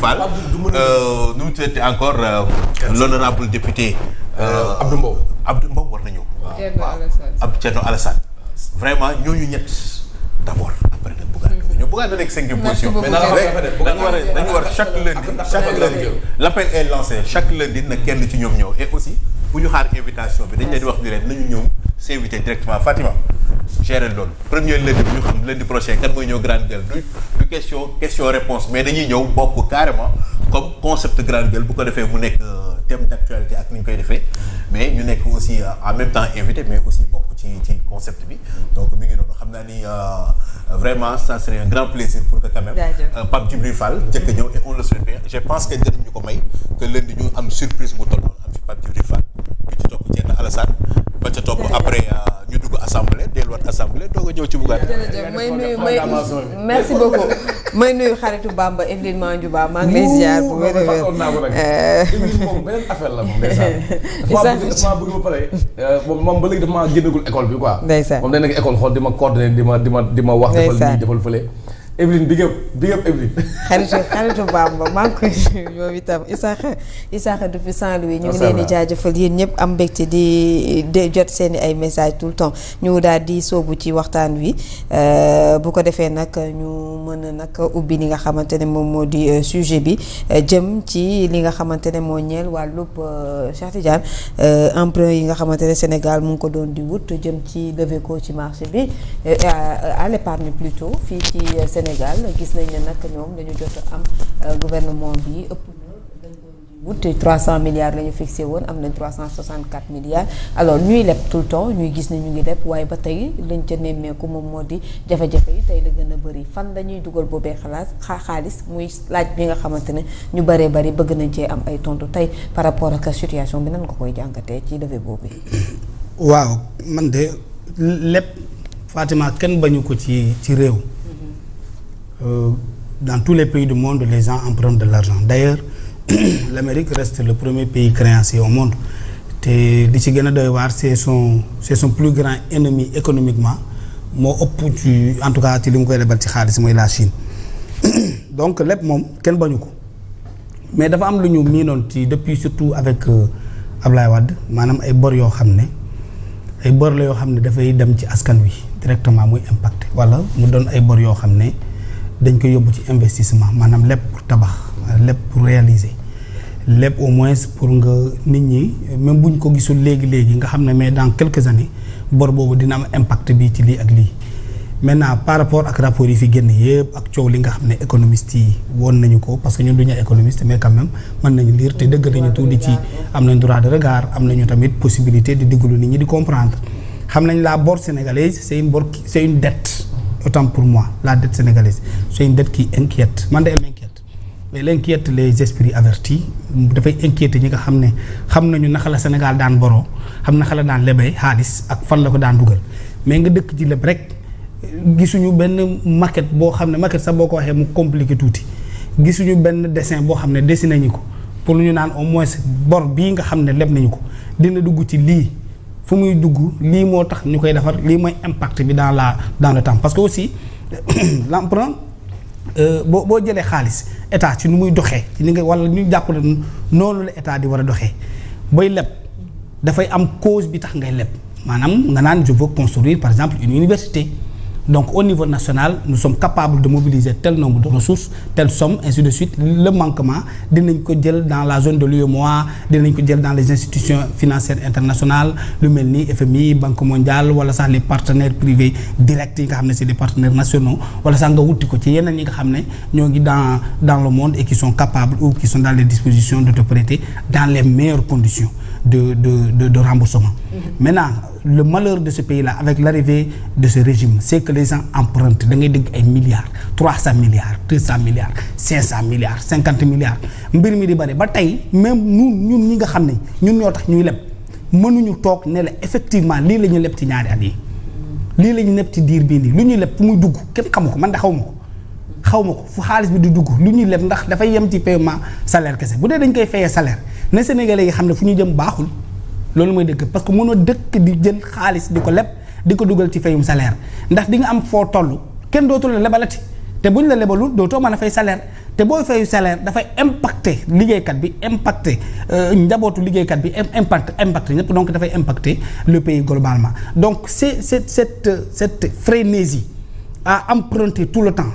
Fall nu mu tuddati encore l'honorable député Abdou Mbow war na ñëw. waaw Thierno Alassane vraiment ñooñu ñett d'abord après nag Bougane na nekk 5e position. mais dañu war chaque lundi l'appel est lancé chaque lundi na kenn ci ñoom ñëw et aussi bu ñu xaar invitation bi dañ leen di wax ni leen nañu ñëw s'inviter directement Fatima gérer loolu premier lundi bi ñu xam lundi prochain kan mooy ñëw grande gueule du question réponse mais dañuy ñëw bokk carrément comme concept grande gueule bu ko defee mu nekk thème d'actualité ak ni ñu koy defee mais ñu nekk aussi en même temps invité mais aussi bokk ci concept bi donc mi ngi noonu xam naa ni vraiment ça serait un grand plaisir pour que quand même Pape Djibril Fall njëkk a ñëw et on le souhaite bien je pense que dinañ ñu ko may que lundi ñu am surprise bu toll noonu am fi Pape Djibril Fall ñu ci topp Thierno Alassane ba ca topp après ñu dugg assemblée delluwaat assemblée doog a ñëw ci Bougane. merci beaucoup may nuyu xaritu Bamba Evelyne Mandiouba maa ngi lay ziar bu wér a wér. moom beneen affaire la moom ndeysaan. dafa bëgg ba pare moom ba léegi dafa maa génnagul école bi quoi. ndeysaan moom day nekk école xool di ma coordonné di ma wax. defal lii defal fële. Evelyne big up Evelyne. xaritu Bamba maa ngi koy yow itam Isaaxa depuis Saint-Louis ñu ngi leen di jaajëfal yéen ñëpp am mbégte di jot seen ay message tout le temps ñu daal di soobu ci waxtaan wi bu ko defee nag ñu mën a nag ubbi li nga xamante ne moom moo di sujet bi jëm ci li nga xamante ne moo ñeel wàllub Cheikh Tidiane emprunt yi nga xamante ne Sénégal mu ngi ko doon di wut jëm ci lever ko ci marché bi à l'épargne plutôt fii ci Sénégal gis nañ ne nag ñoom dañu jot am gouvernement bi ëpp na dañ doon wut 300 milliards la ñu fixé woon am nañ 364 milliards alors ñuy leb tout le temps ñuy gis ne ñu ngi leb waaye ba tey lañ ca nemmeeku moom moo di jafe-jafe yi tey la gën a bëri fan lañuy dugal boobee xaalis muy laaj bi nga xamante ne ñu bëree bëri bëgg nañ cee am ay tontu tey par rapport ak situation bi nan nga koy jàngatee ci levée boobu. waaw man de lépp Fatima kenn bañu ko ci réew. Dans tous les pays du monde, les gens empruntent de l'argent. D'ailleurs, l'Amérique reste le premier pays créancier au monde. Et li ci gën a doy waar c'est son plus grand ennemi économiquement moo ëpp ci en tout cas ci li mu koy lebal ci xaalis mooy la Chine. Donc lépp moom kenn bañu ko mais dafa am lu ñu miinoon ci depuis surtout avec Ablaye Wade maanaam ay bor yoo xam ne ay bor la yoo xam ne dafay dem ci askan wi directement muy impacté wala mu doon ay bor yoo xam ne dañ koy yóbbu ci investissement maanaam lépp pour tabax lépp pour réaliser lépp au moins pour nga nit ñi même buñ ko gisul léegi nga xam ne mais dans quelques années bor boobu dina am impact bi ci lii ak lii. Maintenant par rapport ak rapport yi fi génn yëpp ak coow li nga xam ne économistes yi woon nañu ko parce que ñun duñu économiste mais quand même mën nañu lire te dëgg nañu tuuti ci am nañ droit de regard am nañu tamit possibilité di diggalu nit ñi di comprendre xam nañ la bourse sénégalaise c'est une dette. Autant pour moi la dette sénégalaise c'est une dette qui inquiète man de elle m'inquiète mais elle inquiète les esprits avertis dafay inquiéter ñi nga xam ne xam nañu naka la Sénégal daan boroo xam naka la daan lebee xaalis ak fan la ko daan dugal mais nga dëkk ci leb rek gisuñu benn maquette boo xam ne maquette sax boo ko waxee mu compliqué tuuti gisuñu benn dessin boo xam ne dessiné nañu ko pour ñu naan au moins bor bii nga xam ne leb nañu ko dina dugg ci lii fu muy dugg lii moo tax ñu koy defar lii mooy impact bi dans le temps parce que aussi l'emprunt boo jëlee xaalis état ci nu muy doxee ci ni nga wala ñu jàpp ne noonu la état di war a doxee booy leb dafay am cause bi tax ngay leb maanaam nga naan je veux construire par exemple une université donc au niveau national nous sommes capables de mobiliser tel nombre de ressources telle somme ainsi de suite le manquement dinañ ko jël dans la zone de l'UEMOA dinañ ko jël dans les institutions financières internationales lu mel ni FMI Banque mondiale wala sax les partenaires privés directs yi nga xam ne c'est des partenaires nationaux wala sax nga wuti ko ci yeneen yi nga xam ne ñoo ngi dans le monde et qui sont capables ou qui sont dans les dispositions de te prêter dans les meilleures conditions de remboursement. Maintenant le malheur de ce pays-là avec l'arrivée de ce régime c'est que les gens empruntent da ngay dégg ay milliards 300 milliards 200 milliards 500 milliards 50 milliards mbir mi di bari ba tey même ñun ñi nga xam ne ñun ñoo tax ñuy leb mënuñu toog ne la effectivement lii la ñu leb ci ñaari at yi lii la ñu leb ci diir bii nii lu ñuy leb fu muy dugg kenn xamu ko man de xaw ma ko fu xaalis bi di dugg lu ñuy leb ndax dafay yem ci paiement salaire kese bu dee dañ koy fayee salaire ne Sénégalais yi xam ne fu ñu jëm baaxul loolu mooy dëgg parce que mënoo dëkk di jël xaalis di ko leb di ko dugal ci fayum salaire ndax di nga am foo toll kenn dootul la lebalati te buñ la lebalul dootoo mën a fay salaire te booy fayu salaire dafay impacter liggéeykat bi impacter njabootu liggéeykat bi impacter ñëpp donc dafay impacter le pays globalement donc cette frénésie à emprunter tout le temps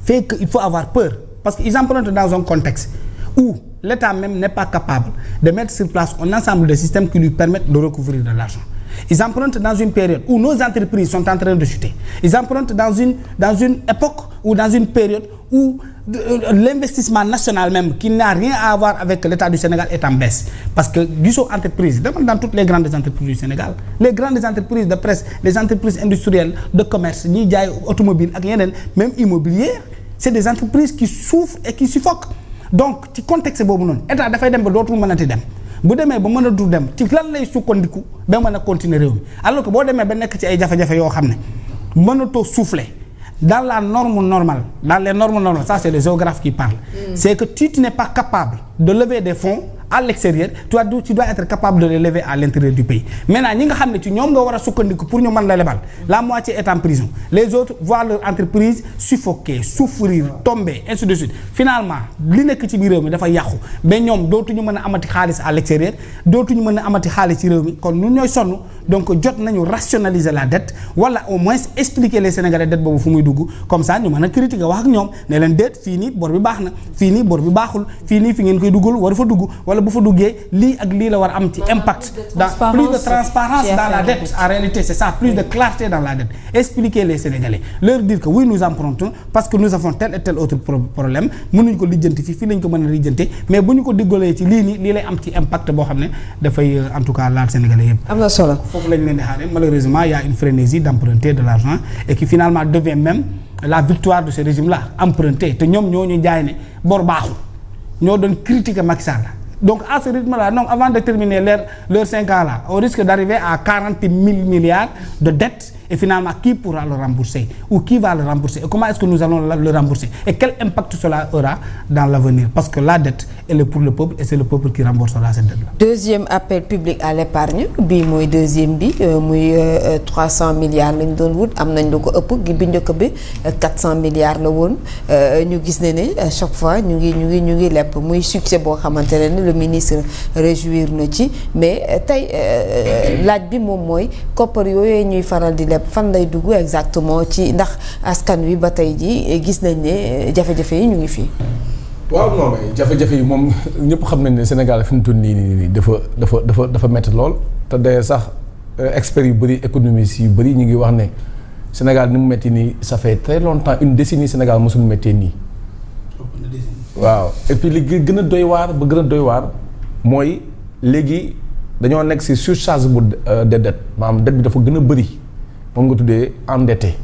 fait qu'il faut avoir peur parce qu'ils empruntent dans un contexte où l'État même n'est pas capable de mettre sur place un ensemble de systèmes qui lui permettent de recouvrir de l'argent. Ils empruntent dans une période où nos entreprises sont en train de chuter. Ils empruntent dans une époque ou dans une période où l'investissement national même qui n'a rien à voir avec l'État du Sénégal est en baisse. Parce que gisoo entreprises dans toutes les grandes entreprises du Sénégal, les grandes entreprises de presse, les entreprises industrielles de commerce, ñiy jaay automobile ak yeneen même immobilière, c'est des entreprises qui souffrent et qui suffoquent. Donc ci contexte boobu noonu état dafay dem ba dootul mënati dem bu demee ba mën a du dem ci lan lay sukkandiku ba mën a continuer réew mi alors que boo demee ba nekk ci ay jafe-jafe yoo xam ne mënatoo souffler dans la norme normale dans les normes normales ça c'est les géographes qui parlent c'est que tu n'es pas capable de lever des fonds à l'extérieur tu dois être capable de les lever à l'intérieur du pays maintenant ñi nga xam ne ci ñoom nga war a sukkandiku pour ñu mën la lebal la moitié est en prison les autres voient leur entreprise suffoquer souffrir tomber ainsi de suite finalement li nekk ci biir réew mi dafa yàqu mais ñoom dootuñu mën a amati xaalis à l'extérieur dootuñu mën a amati xaalis ci réew mi kon ñun ñooy sonn donc jot nañu rationaliser la dette wala au moins expliquer les Sénégalais dette boobu fu muy dugg comme ça ñu mën a critiquer wax ak ñoom ne leen déet fii nii bor bi baax na fii nii bor bi baaxul fii nii fi ngeen koy duggal waru fa dugg wala bu fa duggee lii ak lii la war a am ci impact dans plus de transparence dans la dette en réalité c'est ça plus de clarté dans la dette expliquer les Sénégalais leur dire que oui nous empruntons parce que nous avons tel et tel autre problème mënuñ ko lijjanti fii lañ ko mën a lijjante mais bu ñu ko diggalee ci lii nii lii lay am ci impact boo xam ne dafay en tout cas laal Sénégalais yëpp. am na solo foofu lañ leen di xaaree malheureusement il y a une frénésie d'emprunter de l'argent et qui finalement devient même la victoire de ce régime-là emprunter te ñoom ñoo ñu jaay ne bor baaxul ñoo doon critiquer Macky Sall. Donc à ce rythme-là, non, avant de terminer leurs 5 ans-là, on risque d'arriver à 40 000 milliards de dettes et finalement qui pourra le rembourser ou qui va le rembourser et comment est-ce que nous allons le rembourser et quel impact cela aura dans l'avenir parce que la dette elle est pour le peuple et c'est le peuple qui remboursera cette dette-là. Deuxième appel public à l'épargne bii mooy deuxième bi muy 300 milliards lañ doon wut am nañ lu ko ëpp bi njëkk bi 400 milliards la woon ñu gis ne chaque fois ñu ngi lepp muy succès boo xamante ne le ministre réjouir na ci mais tey laaj bi moom mooy koppar yooyu ñuy faral di lepp fan lay dugg exactement ci ndax askan wi ba tey ji gis nañ ne jafe-jafe yi ñu ngi fii. waaw non mais jafe-jafe yi moom ñëpp xam nañ ne Sénégal fi mu toll nii dafa métti lool te d'ailleurs sax experts yu bëri économistes yu bëri ñu ngi wax ne Sénégal ni mu métti nii ça fait très longtemps une décennie Sénégal mosul méttee nii. waaw et puis li gën a doy waar ba gën a doy waar mooy léegi dañoo nekk ci surcharge bu de dette maanaam dette bi dafa gën a bëri moom nga tuddee endetté